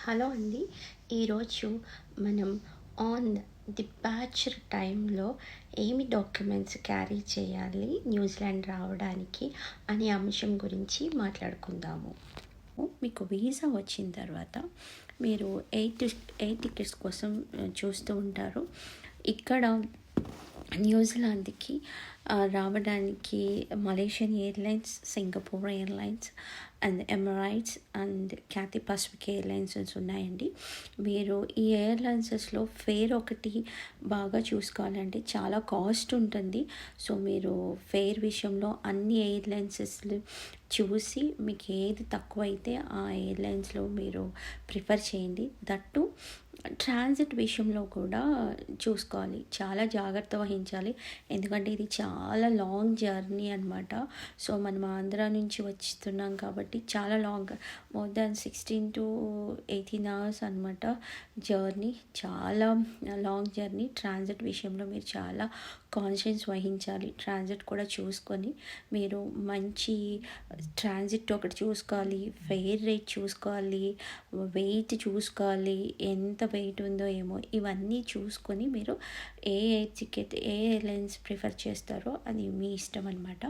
Hello అండి. ఈరోజు మనం ఆన్ డిపార్చర్ టైంలో ఏమి డాక్యుమెంట్స్ క్యారీ చేయాలి న్యూజిలాండ్ రావడానికి అనే అంశం గురించి మాట్లాడుకుందాము. మీకు వీసా వచ్చిన తర్వాత మీరు ఎయిర్ టికెట్స్ కోసం చూస్తూ ఉంటారు. ఇక్కడ న్యూజిలాండ్కి రావడానికి Malaysian airlines, Singapore airlines and Emirates and Cathay Pacific ఎయిర్లైన్సెస్ ఉన్నాయండి. మీరు ఈ ఎయిర్లైన్సెస్లో ఫేర్ ఒకటి బాగా చూసుకోవాలంటే చాలా కాస్ట్ ఉంటుంది. సో మీరు ఫేర్ విషయంలో అన్ని ఎయిర్లైన్సెస్లు చూసి మీకు ఏది తక్కువైతే ఆ ఎయిర్లైన్స్లో మీరు ప్రిఫర్ చేయండి. దట్టు ట్రాన్సిట్ విషయంలో కూడా చూసుకోవాలి, చాలా జాగ్రత్త వహించాలి. ఎందుకంటే ఇది చాలా లాంగ్ జర్నీ అనమాట. సో మనం ఆంధ్ర నుంచి వస్తున్నాం కాబట్టి చాలా long, more than 16 to 18 hours అనమాట జర్నీ. చాలా లాంగ్ జర్నీ. ట్రాన్సిట్ విషయంలో మీరు చాలా కాన్షియస్ వహించాలి. ట్రాన్సిట్ కూడా చూసుకొని మీరు మంచి ట్రాన్సిట్ ఒకటి చూసుకోవాలి, ఫెయిర్ రేట్ చూసుకోవాలి, వెయిట్ చూసుకోవాలి, ఎంత వెయిట్ ఉందో ఏమో ఇవన్నీ చూసుకొని మీరు ఏ ఎయిర్లైన్స్ ప్రిఫర్ చేస్తారో అది మీ ఇష్టం అనమాట.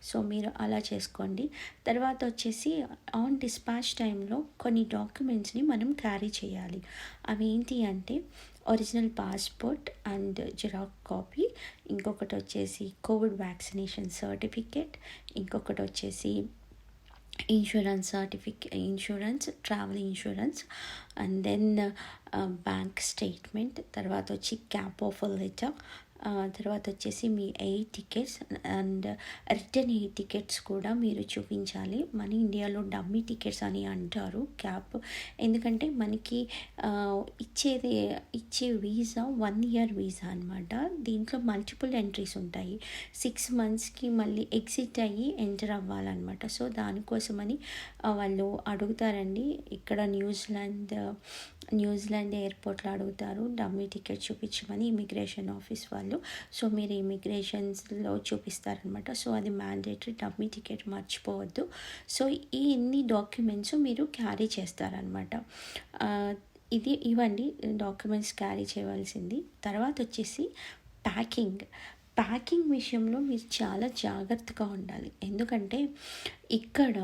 సో మీరు అలా చేసుకోండి. తర్వాత వచ్చేసి ఆన్ డిస్పాచ్ టైంలో కొన్ని డాక్యుమెంట్స్ని మనం క్యారీ చేయాలి. అవి ఏంటి అంటే original passport and xerox copy, ఇంకొకటి వచ్చేసి కోవిడ్ వ్యాక్సినేషన్ సర్టిఫికేట్, ఇంకొకటి వచ్చేసి insurance, travel insurance, and then bank statement, తర్వాత వచ్చి క్యాప్ ఆఫర్ లెటర్, తర్వాత వచ్చేసి మీ air tickets and return air tickets కూడా మీరు చూపించాలి. మన ఇండియాలో డమ్మీ టికెట్స్ అని అంటారు క్యాప్, ఎందుకంటే మనకి ఇచ్చే వీసా 1 year వీసా అనమాట. దీంట్లో మల్టిపుల్ ఎంట్రీస్ ఉంటాయి. 6 monthsకి మళ్ళీ ఎగ్జిట్ అయ్యి ఎంటర్ అవ్వాలన్నమాట. సో దానికోసమని వాళ్ళు అడుగుతారండి. ఇక్కడ న్యూజిలాండ్ ఎయిర్పోర్ట్లో అడుగుతారు డమ్మీ టికెట్ చూపించమని ఇమిగ్రేషన్ ఆఫీస్ వాళ్ళు. సో మీరు ఇమిగ్రేషన్స్లో చూపిస్తారనమాట. సో అది మ్యాండేటరీ, డమ్మీ టికెట్ మర్చిపోవద్దు. సో ఇన్ని డాక్యుమెంట్స్ మీరు క్యారీ చేస్తారనమాట. ఇవ్వండి డాక్యుమెంట్స్ క్యారీ చేయవలసింది. తర్వాత వచ్చేసి ప్యాకింగ్ విషయంలో మీరు చాలా జాగ్రత్తగా ఉండాలి. ఎందుకంటే ఇక్కడ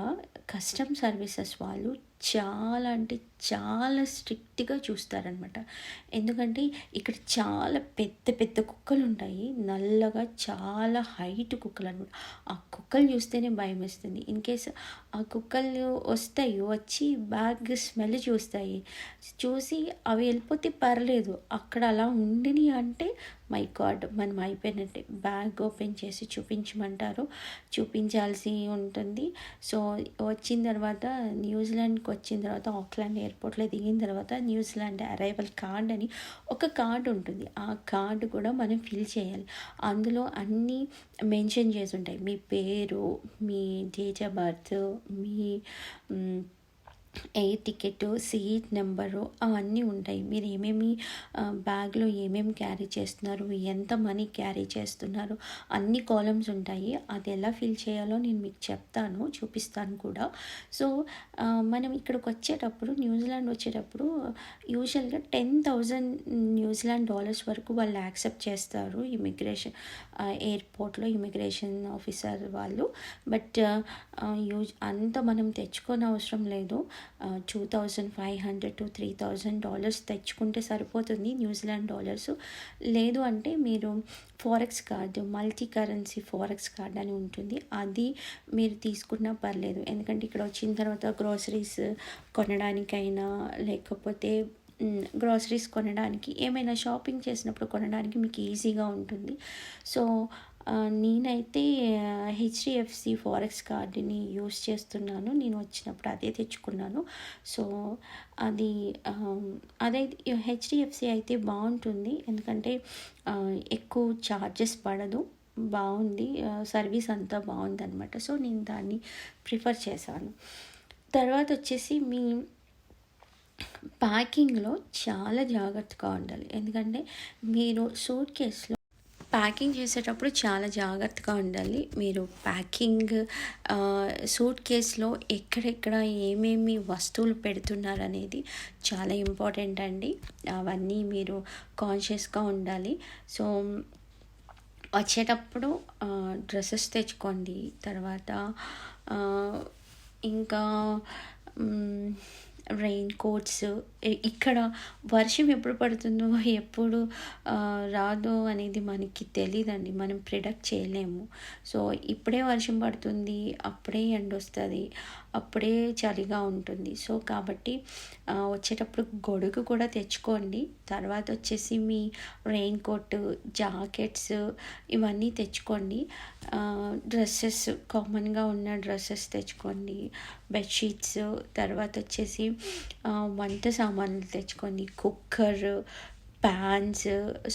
కస్టమ్ సర్వీసెస్ వాళ్ళు చాలా అంటే చాలా స్ట్రిక్ట్గా చూస్తారనమాట. ఎందుకంటే ఇక్కడ చాలా పెద్ద పెద్ద కుక్కలు ఉంటాయి, నల్లగా చాలా హైట్ కుక్కలు అనమాట. ఆ కుక్కలు చూస్తేనే భయం వేస్తుంది. ఇన్ కేస్ ఆ కుక్కలు వచ్చి బ్యాగ్ స్మెల్ చూసి అవి వెళ్ళిపోతే పర్లేదు, అక్కడ అలా ఉండిని అంటే మై గాడ్ మనం అయిపోయినట్టే. బ్యాగ్ ఓపెన్ చేసి చూపించాల్సి ఉంటుంది. సో న్యూజిలాండ్కి వచ్చిన తర్వాత ఆక్లాండ్ ఎయిర్పోర్ట్లో దిగిన తర్వాత న్యూజిలాండ్ అరైవల్ కార్డ్ అని ఒక కార్డు ఉంటుంది. ఆ కార్డు కూడా మనం ఫిల్ చేయాలి. అందులో అన్నీ మెన్షన్ చేసి ఉంటాయి. మీ పేరు, మీ డేట్ ఆఫ్ బర్త్, మీ ఎయిర్ టికెట్, సీట్ నెంబరు అవన్నీ ఉంటాయి. మీరు ఏమేమి బ్యాగ్లో ఏమేమి క్యారీ చేస్తున్నారు, ఎంత మనీ క్యారీ చేస్తున్నారు, అన్ని కాలమ్స్ ఉంటాయి. అది ఎలా ఫిల్ చేయాలో నేను మీకు చూపిస్తాను కూడా. సో మనం ఇక్కడికి న్యూజిలాండ్ వచ్చేటప్పుడు యూజువల్గా $10,000 న్యూజిలాండ్ డాలర్స్ వరకు వాళ్ళు యాక్సెప్ట్ చేస్తారు ఎయిర్పోర్ట్లో ఇమిగ్రేషన్ ఆఫీసర్ వాళ్ళు. బట్ అంత మనం తెచ్చుకోని అవసరం లేదు. $2,500 to $3,000 తెచ్చుకుంటే సరిపోతుంది న్యూజిలాండ్ డాలర్స్. లేదు అంటే మీరు forex card, multi currency forex card అని ఉంటుంది, అది మీరు తీసుకున్నా పర్లేదు. ఎందుకంటే ఇక్కడ వచ్చిన తర్వాత గ్రోసరీస్ కొనడానికైనా లేకపోతే గ్రోసరీస్ కొనడానికి, ఏమైనా షాపింగ్ చేసినప్పుడు కొనడానికి మీకు ఈజీగా ఉంటుంది. సో నేనైతే హెచ్డిఎఫ్సి ఫారెక్స్ కార్డుని యూస్ చేస్తున్నాను. నేను వచ్చినప్పుడు అదే తెచ్చుకున్నాను. సో అదైతే హెచ్డిఎఫ్సి అయితే బాగుంటుంది, ఎందుకంటే ఎక్కువ ఛార్జెస్ పడదు, బాగుంది, సర్వీస్ అంతా బాగుంది అనమాట. సో నేను దాన్ని ప్రిఫర్ చేశాను. తర్వాత వచ్చేసి మీ ప్యాకింగ్లో చాలా జాగ్రత్తగా ఉండాలి. ఎందుకంటే మీరు సూట్ కేసులో ప్యాకింగ్ చేసేటప్పుడు చాలా జాగ్రత్తగా ఉండాలి. మీరు ప్యాకింగ్ సూట్ కేస్‌లో ఎక్కడెక్కడ ఏమేమి వస్తువులు పెడుతున్నారనేది చాలా ఇంపార్టెంట్ అండి. అవన్నీ మీరు కాన్షియస్‌గా ఉండాలి. సో, వచ్చేటప్పుడు డ్రెసెస్ తెచ్చుకోండి. తర్వాత ఆహ్, ఇంకా హ్మ్, రెయిన్ కోట్స్ ఇక్కడ వర్షం ఎప్పుడు పడుతుందో, ఎప్పుడు రాదో అనేది మనకి తెలీదండి. మనం ప్రిడిక్ట్ చేయలేము. సో, ఇప్పుడే వర్షం పడుతుంది, అప్పుడే ఎండొస్తది, అప్పుడే చలిగా ఉంటుంది. సో, కాబట్టి వచ్చేటప్పుడు గొడుగు కూడా తెచ్చుకోండి. తర్వాత వచ్చేసి మీ రెయిన్ కోట్, జాకెట్స్ ఇవన్నీ తెచ్చుకోండి. డ్రెస్సెస్ కామన్‌గా ఉన్న డ్రెస్సెస్ తెచ్చుకోండి. బెడ్‌షీట్స్, తర్వాత వచ్చేసి వంట సామాన్లు తెచ్చుకోండి. కుక్కర్, పాన్స్,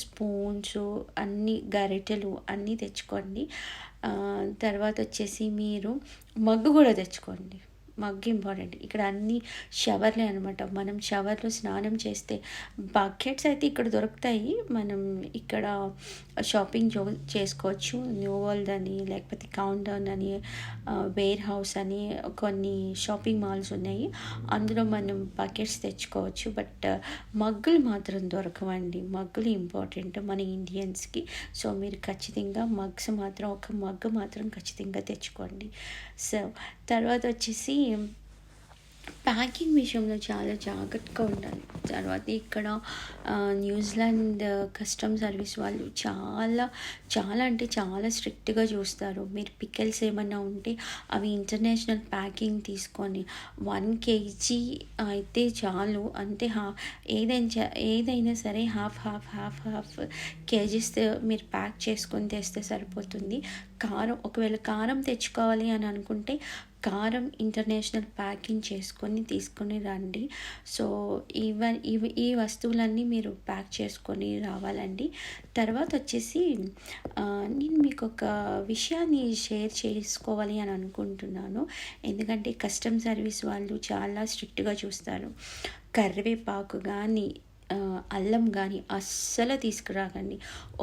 స్పూన్స్, అన్నీ గరిటెలు అన్నీ తెచ్చుకోండి. తర్వాత వచ్చేసి మీరు మగ్గు కూడా తెచ్చుకోండి. Mug important. ఇక్కడ అన్నీ షవర్లే అనమాట. మనం షవర్లో స్నానం చేస్తే బకెట్స్ అయితే ఇక్కడ దొరుకుతాయి. మనం ఇక్కడ షాపింగ్ చేసుకోవచ్చు. న్యూ వరల్డ్ అని, లేకపోతే కౌంట్ డౌన్ అని, వేర్ హౌస్ అని కొన్ని షాపింగ్ మాల్స్ ఉన్నాయి. అందులో మనం బకెట్స్ తెచ్చుకోవచ్చు. బట్ మగ్గులు మాత్రం దొరకవండి. మగ్గులు ఇంపార్టెంట్ మన ఇండియన్స్కి. సో, మీరు ఖచ్చితంగా ఒక మగ్గు మాత్రం ఖచ్చితంగా తెచ్చుకోండి. సో, తర్వాత వచ్చేసి ప్యాకింగ్ విషయంలో చాలా జాగ్రత్తగా ఉండాలి. తర్వాత ఇక్కడ న్యూజిలాండ్ కస్టమ్ సర్వీస్ వాళ్ళు చాలా అంటే చాలా స్ట్రిక్ట్గా చూస్తారు. మీరు పికిల్స్ ఏమన్నా ఉంటే అవి ఇంటర్నేషనల్ ప్యాకింగ్ తీసుకొని 1 kg అయితే చాలు. అంతే ఏదైనా సరే హాఫ్ కేజీస్ మీరు ప్యాక్ చేసుకొని తెస్తే సరిపోతుంది. ఒకవేళ కారం తెచ్చుకోవాలి అని అనుకుంటే కారం ఇంటర్నేషనల్ ప్యాకింగ్ తీసుకొని రండి. సో, ఈ వస్తువులన్నీ మీరు ప్యాక్ చేసుకొని రావాలండి. తర్వాత వచ్చేసి నేను మీకు ఒక విషయాన్ని షేర్ చేసుకోవాలి అని అనుకుంటున్నాను. ఎందుకంటే కస్టమ్ సర్వీస్ వాళ్ళు చాలా స్ట్రిక్ట్గా చూస్తారు. కరివేపాకు కానీ, అల్లం కానీ అస్సలు తీసుకురాకండి.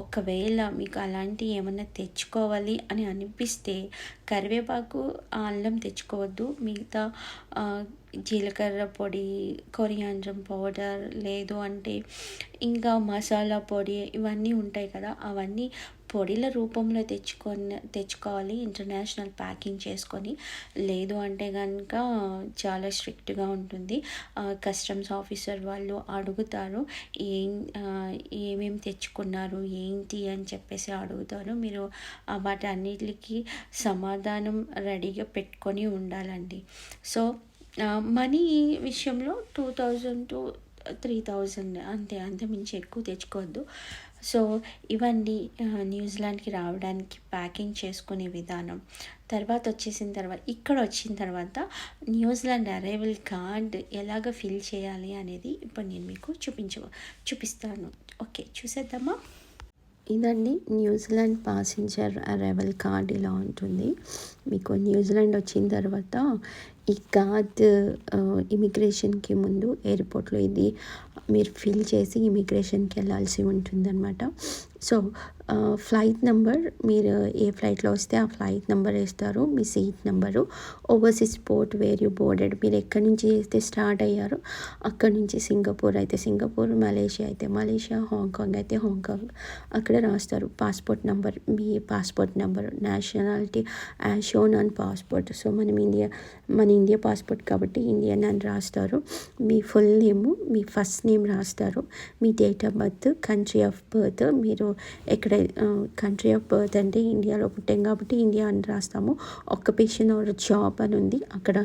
ఒకవేళ మీకు అలాంటి ఏమన్నా తెచ్చుకోవాలి అని అనిపిస్తే కరివేపాకు, అల్లం తెచ్చుకోవద్దు. మిగతా జీలకర్ర పొడి, కొరియాండ్రం పౌడర్, లేదు అంటే ఇంకా మసాలా పొడి ఇవన్నీ ఉంటాయి కదా, అవన్నీ పొడిల రూపంలో తెచ్చుకోవాలి ఇంటర్నేషనల్ ప్యాకింగ్ చేసుకొని. లేదు అంటే కనుక చాలా స్ట్రిక్ట్గా ఉంటుంది. కస్టమ్స్ ఆఫీసర్ వాళ్ళు అడుగుతారు, ఏమేమి తెచ్చుకున్నారు ఏంటి అని చెప్పేసి అడుగుతారు. మీరు వాటన్నిటికి సమాధానం రెడీగా పెట్టుకొని ఉండాలండి. సో, మనీ విషయంలో 2000 to 3000 అంతే మించి ఎక్కువ తెచ్చుకోవద్దు. సో, ఇవన్నీ న్యూజిలాండ్కి రావడానికి ప్యాకింగ్ చేసుకునే విధానం. ఇక్కడ వచ్చిన తర్వాత న్యూజిలాండ్ అరైవల్ కార్డ్ ఎలాగ ఫిల్ చేయాలి అనేది ఇప్పుడు నేను మీకు చూపిస్తాను. ఓకే, చూసేద్దామా? ఇదండి న్యూజిలాండ్ ప్యాసింజర్ అరైవల్ కార్డ్. ఇలా ఉంటుంది. మీకు న్యూజిలాండ్ వచ్చిన తర్వాత ఈ కార్డ్ ఇమిగ్రేషన్కి ముందు ఎయిర్పోర్ట్లో ఇది మీరు ఫిల్ చేసి ఇమిగ్రేషన్కి వెళ్ళాల్సి ఉంటుందన్నమాట. సో, ఫ్లైట్ నెంబర్, మీరు ఏ ఫ్లైట్లో వస్తే ఆ ఫ్లైట్ నెంబర్ వేస్తారు, మీ seat number, overseas port where you boarded, మీరు ఎక్కడి నుంచి అయితే స్టార్ట్ అయ్యారో అక్కడి నుంచి సింగపూర్ అయితే సింగపూర్, మలేషియా అయితే మలేషియా, హాంకాంగ్ అయితే హాంకాంగ్ అక్కడ రాస్తారు. పాస్పోర్ట్ నెంబర్, మీ passport number, nationality as shown on passport. So, మన ఇండియా పాస్పోర్ట్ కాబట్టి ఇండియన్ అని రాస్తారు. మీ ఫుల్ నేము, మీ ఫస్ట్ నేమ్ రాస్తారు, మీ date of birth, country of birth. మీరు ఎక్కడ కంట్రీ ఆఫ్ బర్త్ అంటే ఇండియాలో పుట్టాం కాబట్టి ఇండియా అని రాస్తాము. ఆక్యుపేషన్ ఆర్ జాబ్ అని ఉంది, అక్కడ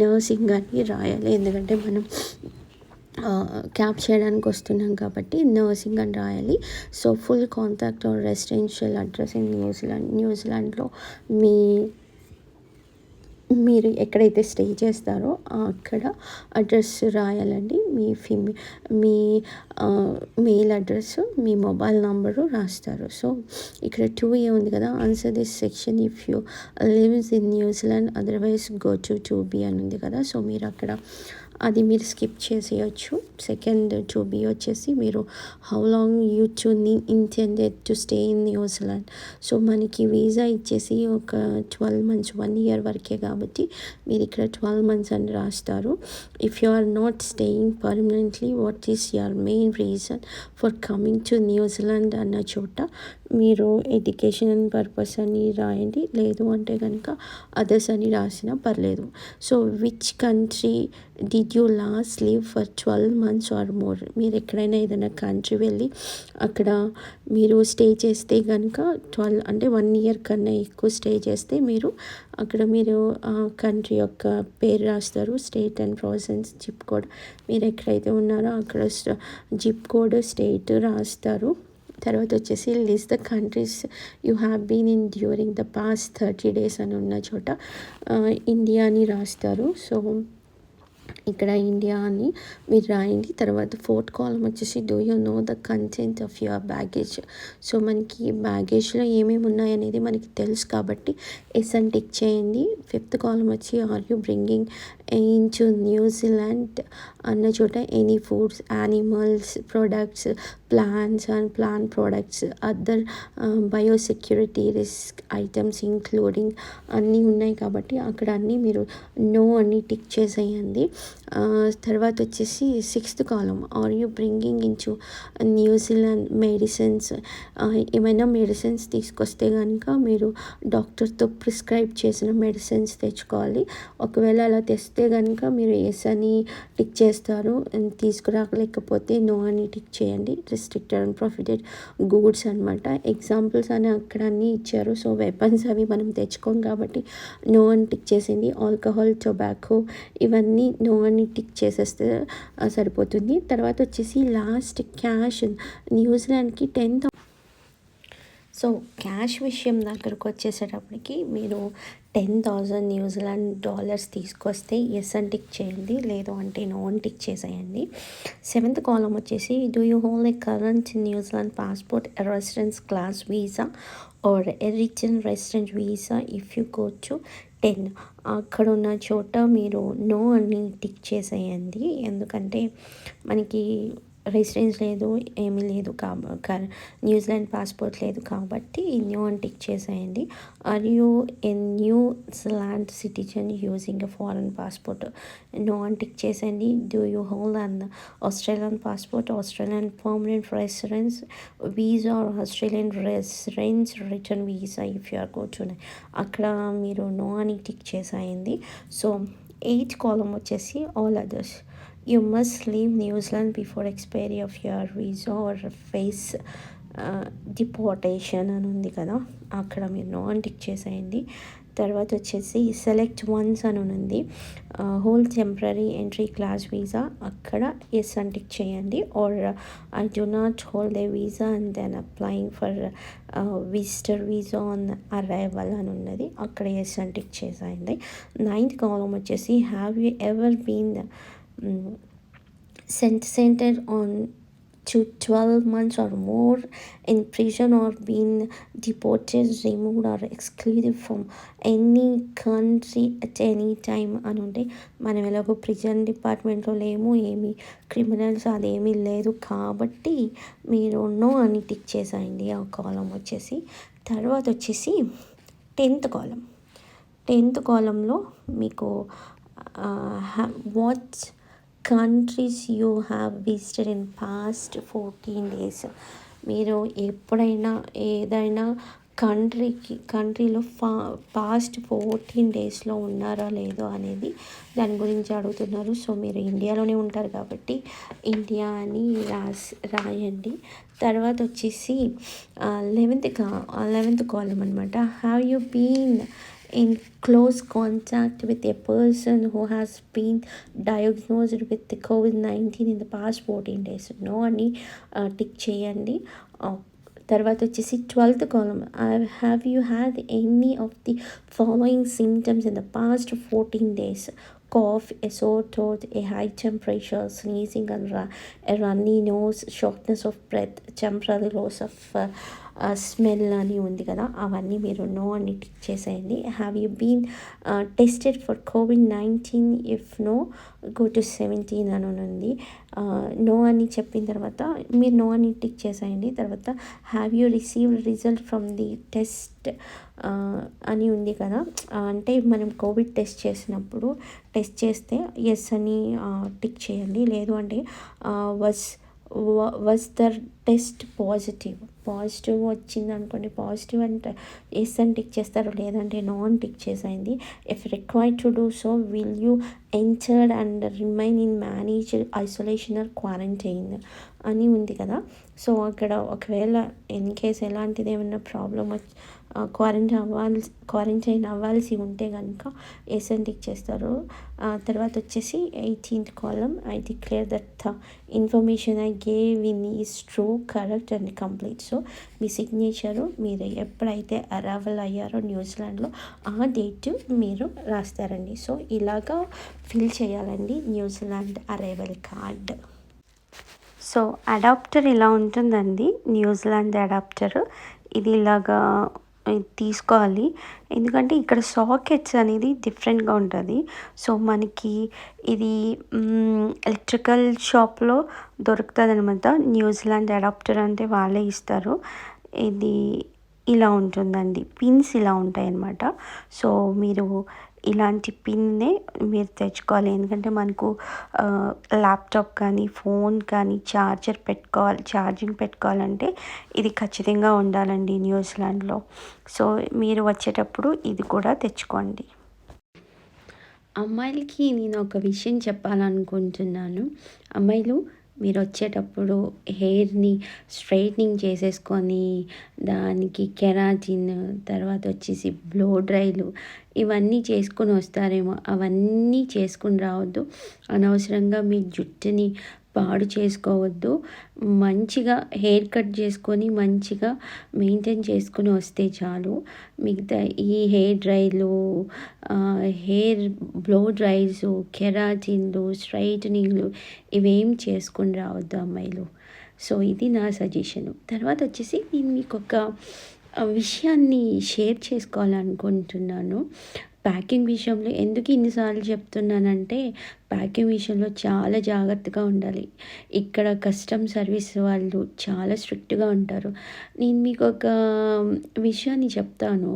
నర్సింగ్ అని రాయాలి. ఎందుకంటే మనం క్యాబ్ చేయడానికి వస్తున్నాం కాబట్టి నర్సింగ్ అని రాయాలి. So, full contact or residential address in న్యూజిలాండ్లో మీరు ఎక్కడైతే స్టే చేస్తారో అక్కడ అడ్రస్ రాయాలండి. మీ మెయిల్ అడ్రస్, మీ మొబైల్ నంబరు రాస్తారు. సో, ఇక్కడ 2A ఉంది కదా, answer this section if you lives in New Zealand, otherwise go to 2B అని ఉంది కదా. సో, మీరు అక్కడ అది మీరు స్కిప్ చేసేయచ్చు. సెకండ్ టు బి వచ్చేసి మీరు how long you to intended to stay in New Zealand. So మనకి వీసా ఇచ్చేసి ఒక 12 మంత్స్ 1 ఇయర్ వరకే కాబట్టి మీరు ఇక్కడ 12 మంత్స్ అని రాస్తారు. If you are not staying permanently what is your main reason for coming to New Zealand అన్న చోట మీరు ఎడ్యుకేషన్ పర్పస్ అని రాయండి, లేదు అంటే కనుక అదర్స్ అని రాసినా పర్లేదు. So which country did you last live for 12 months or more. మీరు ఎక్కడైనా ఏదైనా కంట్రీ వెళ్ళి అక్కడ మీరు స్టే చేస్తే కనుక 12 అంటే 1 ఇయర్ కన్నా ఎక్కువ స్టే చేస్తే మీరు అక్కడ మీరు ఆ కంట్రీ యొక్క పేరు రాస్తారు, state and province, zip code. మీరు ఎక్కడైతే ఉన్నారో అక్కడ జిప్ కోడ్ స్టేట్ రాస్తారు. తర్వాత వచ్చేసి list the countries you have been in during the past 30 days అని ఉన్న చోట ఇండియా అని రాస్తారు. సో ఇక్కడ ఇండియా అని మీరు రాయండి. తర్వాత 4th కాలమ్ వచ్చేసి do you know the content of your baggage. So మనకి బ్యాగేజ్లో ఏమేమి ఉన్నాయనేది మనకి తెలుసు కాబట్టి ఎస్ అని టిక్ చేయండి. 5th కాలమ్ వచ్చి are you bringing in to New Zealand అన్న చోట any foods, animals products, plants and plant products, other biosecurity risk items including అన్నీ ఉన్నాయి కాబట్టి అక్కడ అన్నీ మీరు నో అని టిక్ చేసేయండి. తర్వాత వచ్చేసి 6th column are you bringing in to New Zealand medicines. ఏమైనా మెడిసిన్స్ తీసుకొస్తే కనుక మీరు డాక్టర్తో ప్రిస్క్రైబ్ చేసిన మెడిసిన్స్ తెచ్చుకోవాలి. ఒకవేళ అలా తెస్తే కనుక మీరు ఎస్ అని టిక్ చేస్తారు, తీసుకురాలేకపోతే నో అని టిక్ చేయండి. రిస్ట్రిక్టెడ్ అండ్ ప్రొహిబిటెడ్ గూడ్స్ అనమాట. ఎగ్జాంపుల్స్ అని అక్కడ అన్నీ ఇచ్చారు. సో వెపన్స్ అవి మనం తెచ్చుకోం కాబట్టి నో అని టిక్ చేసింది. ఆల్కహాల్, టొబాకో ఇవన్నీ నో అని టిక్ చేసేస్తే సరిపోతుంది. తర్వాత వచ్చేసి లాస్ట్ క్యాష్ న్యూజిలాండ్కి 10,000. సో క్యాష్ విషయం దగ్గరకు వచ్చేసేటప్పటికి మీరు 10,000 న్యూజిలాండ్ డాలర్స్ తీసుకొస్తే ఎస్ అని టిక్ చేయండి, లేదు అంటే నో అని టిక్ చేసేయండి. 7th కాలమ్ వచ్చేసి do you hold a current New Zealand passport, residence class visa or a return resident visa if you go to 10. అక్కడ ఉన్న చోట మీరు నో అని టిక్ చేసేయండి. ఎందుకంటే మనకి రెసిడెన్స్ లేదు, ఏమీ లేదు న్యూజిలాండ్ పాస్పోర్ట్ లేదు కాబట్టి న్యూ అని టిక్ చేసేయండి. Are you a New Zealand citizen using a foreign passport, no అని టిక్ చేసేయండి. Do you hold an Australian passport, Australian permanent residence visa or Australian residence return visa if you are go to, అక్కడ మీరు no అని tick చేసేయండి. So 8th column వచ్చేసి all others. You must leave New Zealand before expiry of your visa or face deportation అని ఉంది కదా, అక్కడ మీరు నో అని టిక్ చేసేయండి. తర్వాత వచ్చేసి సెలెక్ట్ వన్స్ అని ఉంది, hold temporary entry class visa, అక్కడ ఎస్ అని టిక్ చేయండి. Or I do not hold a visa and then applying for visitor visa on arrival అని ఉన్నది, అక్కడ ఎస్ అని టిక్ చేసేయండి. 9th కాలమ్ వచ్చేసి have you ever been sentenced on to 12 months or more in prison or been deported, removed or excluded from any country at any time అని ఉంటే మనం ఎలాగో ప్రిజన్ డిపార్ట్మెంట్లో లేము, ఏమి క్రిమినల్స్ అదేమీ లేదు కాబట్టి మీరు నో అని టిక్ చేసేయండి ఆ కాలం వచ్చేసి. తర్వాత వచ్చేసి 10th కాలం. 10th కాలంలో మీకు what countries you have visited in past 14 days. మీరు ఎప్పుడైనా ఏదైనా కంట్రీలో పాస్ట్ 14 daysలో ఉన్నారా లేదో అనేది దాని గురించి అడుగుతున్నారు. సో మీరు ఇండియాలోనే ఉంటారు కాబట్టి ఇండియా అని రాయండి. తర్వాత వచ్చేసి 11th కాలం అనమాట. Have you been in close contact with a person who has been diagnosed with the COVID-19 in the past 14 days, no అని టిక్ చేయండి. తర్వాత వచ్చేసి 12th column, have you had any of the following symptoms in the past 14 days, cough, a sore throat, a high temperature, sneezing and a runny nose, shortness of breath, temporary loss of smell అని ఉంది కదా, అవన్నీ మీరు no అని tick చేసేయండి. Have you been tested for COVID-19? If no, go to 17 అని ఉంది. No అని చెప్పిన తర్వాత మీరు నో అని టిక్ చేసేయండి. తర్వాత have you received result from the test అని ఉంది కదా, అంటే మనం కోవిడ్ టెస్ట్ చేస్తే ఎస్ అని టిక్ చేయండి. లేదు అంటే వాజ్ ద టెస్ట్ పాజిటివ్ వచ్చింది అనుకోండి, పాజిటివ్ అంటే ఎస్ అని టిక్ చేస్తారు, లేదంటే నో అని టిక్ చేసేయండి. If required to do so, will you entered and remain in managed isolation or quarantine అని ఉంది కదా. సో అక్కడ ఒకవేళ ఇన్ కేస్ ఎలాంటిది ఏమైనా ప్రాబ్లం క్వారంటైన్ అవ్వాల్సి ఉంటే కనుక ఎస్ అని టిక్ చేస్తారు. తర్వాత వచ్చేసి 18th column, I declare that the information I gave in is true, correct and complete. So me signature మీరు ఎప్పుడైతే అరైవల్ అయ్యారో న్యూజిలాండ్లో ఆ డేట్ మీరు రాస్తారండి. సో ఇలాగా ఫిల్ చేయాలండి New Zealand arrival card. So adapter ఇలా ఉంటుందండి, న్యూజిలాండ్ అడాప్టర్. ఇది ఇలాగా తీసుకోవాలి, ఎందుకంటే ఇక్కడ సాకెట్స్ అనేది డిఫరెంట్గా ఉంటుంది. సో మనకి ఇది ఎలక్ట్రికల్ షాప్లో దొరుకుతుంది అనమాట. న్యూజిలాండ్ అడాప్టర్ అంటే వాళ్ళే ఇస్తారు. ఇది ఇలా ఉంటుందండి, పిన్స్ ఇలా ఉంటాయి అన్నమాట. సో మీరు ఇలాంటి పిన్నే మీరు తెచ్చుకోవాలి, ఎందుకంటే మనకు ల్యాప్టాప్ కానీ ఫోన్ కానీ ఛార్జింగ్ పెట్టుకోవాలంటే ఇది ఖచ్చితంగా ఉండాలండి న్యూజిలాండ్లో. సో మీరు వచ్చేటప్పుడు ఇది కూడా తెచ్చుకోండి. అమ్మాయిలకి నేను ఒక విషయం చెప్పాలనుకుంటున్నాను. అమ్మాయిలు మీరు వచ్చేటప్పుడు హెయిర్ని స్ట్రైట్నింగ్ చేసేసుకొని దానికి కెరాటిన్, తర్వాత వచ్చేసి బ్లో డ్రైలు ఇవన్నీ చేసుకొని వస్తారేమో, అవన్నీ చేసుకుని రావద్దు. అనవసరంగా మీ జుట్టుని పాడు చేసుకోవద్దు. మంచిగా హెయిర్ కట్ చేసుకొని మంచిగా మెయింటైన్ చేసుకుని వస్తే చాలు. మిగతా ఈ హెయిర్ డ్రైలు, హెయిర్ బ్లో డ్రైస్, కెరాటిన్లు, స్ట్రైటనింగ్లు ఇవేం చేసుకుని రావద్దు అమ్మాయిలు. సో ఇది నా సజెషను. తర్వాత వచ్చేసి నేను మీకు ఒక విషయాన్ని షేర్ చేసుకోవాలనుకుంటున్నాను. ప్యాకింగ్ విషయంలో ఎందుకు ఇన్నిసార్లు చెప్తున్నానంటే, ప్యాకింగ్ విషయంలో చాలా జాగ్రత్తగా ఉండాలి. ఇక్కడ కస్టమ్ సర్వీస్ వాళ్ళు చాలా స్ట్రిక్ట్గా ఉంటారు. నేను మీకు ఒక విషయాన్ని చెప్తాను,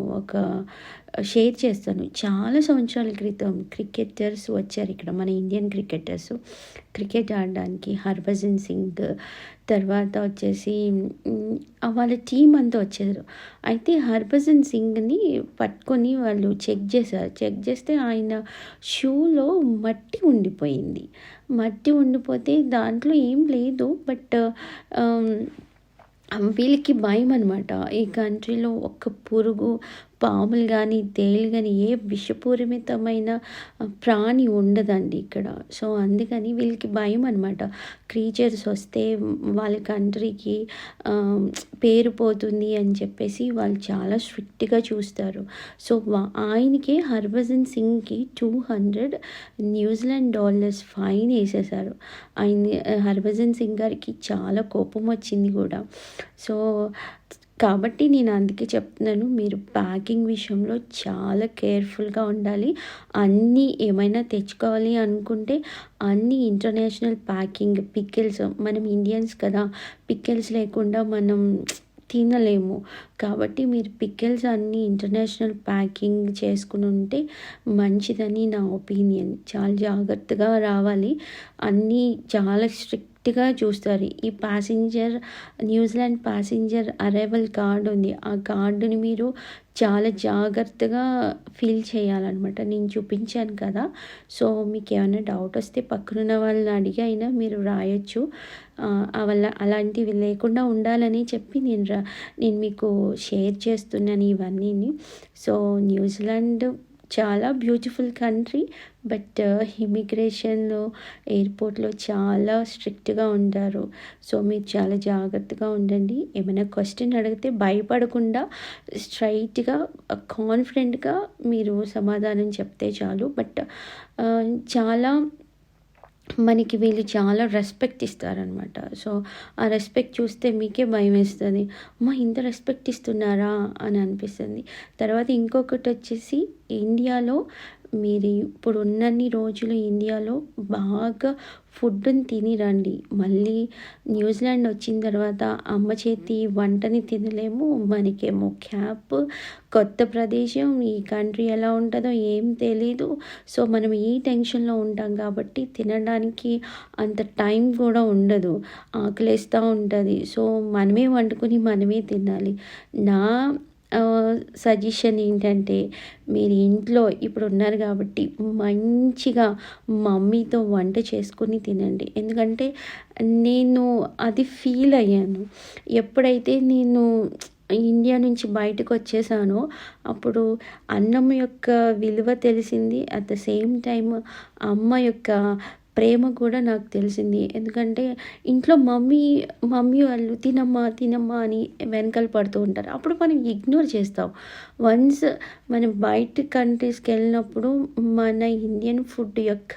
షేర్ చేస్తాను. చాలా సంవత్సరాల క్రితం క్రికెటర్స్ వచ్చారు ఇక్కడ, మన ఇండియన్ క్రికెట్ ఆడడానికి. హర్భజన్ సింగ్, తర్వాత వచ్చేసి వాళ్ళ టీం అంతా వచ్చారు. అయితే హర్భజన్ సింగ్ని పట్టుకొని వాళ్ళు చెక్ చేస్తే ఆయన షూలో మట్టి ఉండిపోతే దాంట్లో ఏం లేదు. బట్ వీళ్ళకి భయం అనమాట. ఈ కంట్రీలో ఒక్క పురుగు, పాములు కానీ తేలు కానీ ఏ విషపూరితమైన ప్రాణి ఉండదండి ఇక్కడ. సో అందుకని వీళ్ళకి భయం అనమాట. క్రీచర్స్ వస్తే వాళ్ళ కంట్రీకి పేరు పోతుంది అని చెప్పేసి వాళ్ళు చాలా స్ట్రిక్ట్గా చూస్తారు. సో ఆయనకి హర్భజన్ సింగ్కి $200 న్యూజిలాండ్ ఫైన్ వేసేసారు. హర్భజన్ సింగ్ గారికి చాలా కోపం వచ్చింది కూడా. సో కాబట్టి నేను అందుకే చెప్తున్నాను, మీరు ప్యాకింగ్ విషయంలో చాలా కేర్ఫుల్గా ఉండాలి. అన్నీ ఏమైనా తెచ్చుకోవాలి అనుకుంటే అన్నీ ఇంటర్నేషనల్ ప్యాకింగ్. పికిల్స్, మనం ఇండియన్స్ కదా, పికిల్స్ లేకుండా మనం తినలేము. కాబట్టి మీరు పికిల్స్ అన్నీ ఇంటర్నేషనల్ ప్యాకింగ్ చేసుకుని ఉంటే మంచిదని నా ఒపీనియన్. చాలా జాగ్రత్తగా రావాలి, అన్నీ చాలా స్ట్రిక్ట్గా చూస్తారు. ఈ న్యూజిలాండ్ ప్యాసింజర్ అరైవల్ కార్డు ఉంది, ఆ కార్డుని మీరు చాలా జాగ్రత్తగా ఫిల్ చేయాలన్నమాట. నేను చూపించాను కదా. సో మీకు ఏమైనా డౌట్ వస్తే పక్కనున్న వాళ్ళని అడిగి అయినా మీరు రాయొచ్చు. అలాంటివి లేకుండా ఉండాలని చెప్పి నేను మీకు షేర్ చేస్తున్నాను ఇవన్నీ. సో న్యూజిలాండ్ చాలా బ్యూటిఫుల్ కంట్రీ, బట్ ఇమిగ్రేషన్లో, ఎయిర్పోర్ట్లో చాలా స్ట్రిక్ట్గా ఉంటారు. సో మీరు చాలా జాగ్రత్తగా ఉండండి. ఏమైనా క్వశ్చన్ అడిగితే భయపడకుండా స్ట్రైట్గా కాన్ఫిడెంట్గా మీరు సమాధానం చెప్తే చాలు. బట్ చాలా మనకి వీళ్ళు చాలా రెస్పెక్ట్ ఇస్తారనమాట. సో, ఆ రెస్పెక్ట్ చూస్తే మీకే భయమేస్తది. అమ్మ! ఇంత రెస్పెక్ట్ ఇస్తున్నారా అని అనిపిస్తుంది. తర్వాత ఇంకొకటొచ్చేసి ఇండియాలో మీరు ఇప్పుడు ఉన్నన్ని రోజులు ఇండియాలో బాగా ఫుడ్‌ని తిని రండి. మళ్ళీ న్యూజిలాండ్ వచ్చిన తర్వాత అమ్మ చేతి వంటని తినలేము. మనకేమో క్యాప్, కొత్త ప్రదేశం, ఈ కంట్రీ ఎలా ఉంటదో ఏం తెలీదు. సో, మనం ఈ టెన్షన్‌లో ఉంటాం కాబట్టి తినడానికి అంత టైం కూడా ఉండదు. ఆకలేస్తా ఉంటది. సో, మనమే వండుకొని మనమే తినాలి. నా సజెషన్ ఏంటంటే మీరు ఇంట్లో ఇప్పుడు ఉన్నారు కాబట్టి మంచిగా మమ్మీతో వంట చేసుకొని తినండి. ఎందుకంటే నేను అది ఫీల్ అయ్యాను. ఎప్పుడైతే నేను ఇండియా నుంచి బయటకు వచ్చేసానో అప్పుడు అన్నం యొక్క విలువ తెలిసింది. అట్ ద సేమ్ టైమ్ అమ్మ యొక్క ప్రేమ కూడా నాకు తెలిసింది. ఎందుకంటే ఇంట్లో మమ్మీ వాళ్ళు తినమ్మా తినమ్మా అని వెనకాల పడుతూ ఉంటారు. అప్పుడు మనం ఇగ్నోర్ చేస్తాం. వన్స్ మనం బయట కంట్రీస్కి వెళ్ళినప్పుడు మన ఇండియన్ ఫుడ్ యొక్క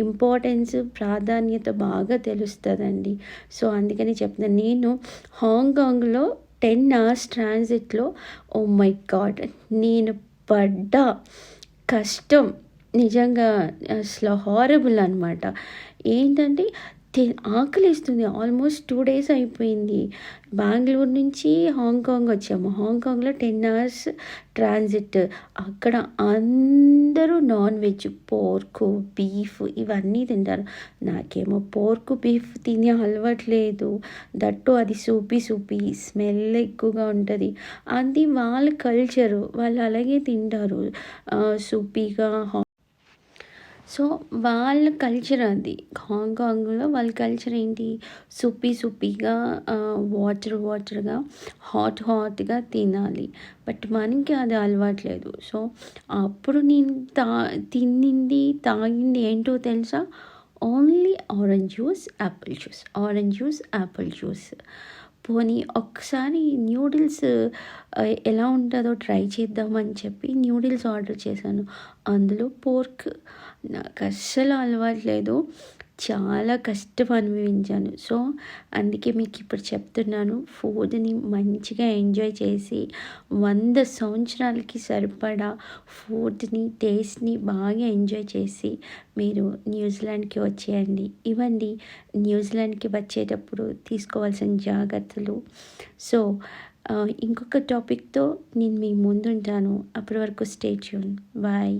ఇంపార్టెన్స్, ప్రాధాన్యత బాగా తెలుస్తుందండి. సో, అందుకని చెప్తున్నాను. నేను హాంకాంగ్లో 10 hours ట్రాన్సిట్లో ఓ మై గాడ్! నేను పడ్డ కష్టం నిజంగా అసలు హారబుల్ అనమాట. ఏంటంటే ఆకలేస్తుంది. ఆల్మోస్ట్ 2 days అయిపోయింది. బెంగుళూరు నుంచి హాంకాంగ్ వచ్చాము. హాంకాంగ్‌లో 10 hours ట్రాన్సిట్. అక్కడ అందరూ నాన్ వెజ్, పోర్కు, బీఫ్ ఇవన్నీ తింటారు. నాకేమో పోర్కు, బీఫ్ తినే అలవాటు లేదు. దట్టు అది సూపీ స్మెల్ ఎక్కువగా ఉంటుంది. అది వాళ్ళ కల్చరు. వాళ్ళు అలాగే తింటారు. సూపీగా సో, వాళ్ళ కల్చర్ అది. హాంకాంగ్‌లో వాళ్ళ కల్చర్ ఏంటి? సూపీగా వాటర్‌గా, హాట్‌గా తినాలి. బట్ మనకి అది అలవాట్లేదు. సో, అప్పుడు నేను తినింది, తాగింది ఏంటో తెలుసా? Only orange juice, Apple juice. పోనీ ఒక్కసారి న్యూడిల్స్ ఎలా ఉంటుందో ట్రై చేద్దామని చెప్పి న్యూడిల్స్ ఆర్డర్ చేశాను. అందులో పోర్క్. నాకు అస్సలు అలవాటు లేదు. చాలా కష్టం అనుభవించాను. సో, అందుకే మీకు ఇప్పుడు చెప్తున్నాను. ఫుడ్‌ని మంచిగా ఎంజాయ్ చేసి 100 సంవత్సరాలకి సరిపడా ఫుడ్‌ని, టేస్ట్‌ని బాగా ఎంజాయ్ చేసి మీరు న్యూజిలాండ్‌కి వచ్చేయండి. ఇవండి న్యూజిలాండ్‌కి వచ్చేటప్పుడు తీసుకోవాల్సిన జాగ్రత్తలు. సో, ఇంకొక టాపిక్‌తో నేను మీ ముందుంటాను. అప్పటి వరకు స్టే ట్యూన్. బాయ్.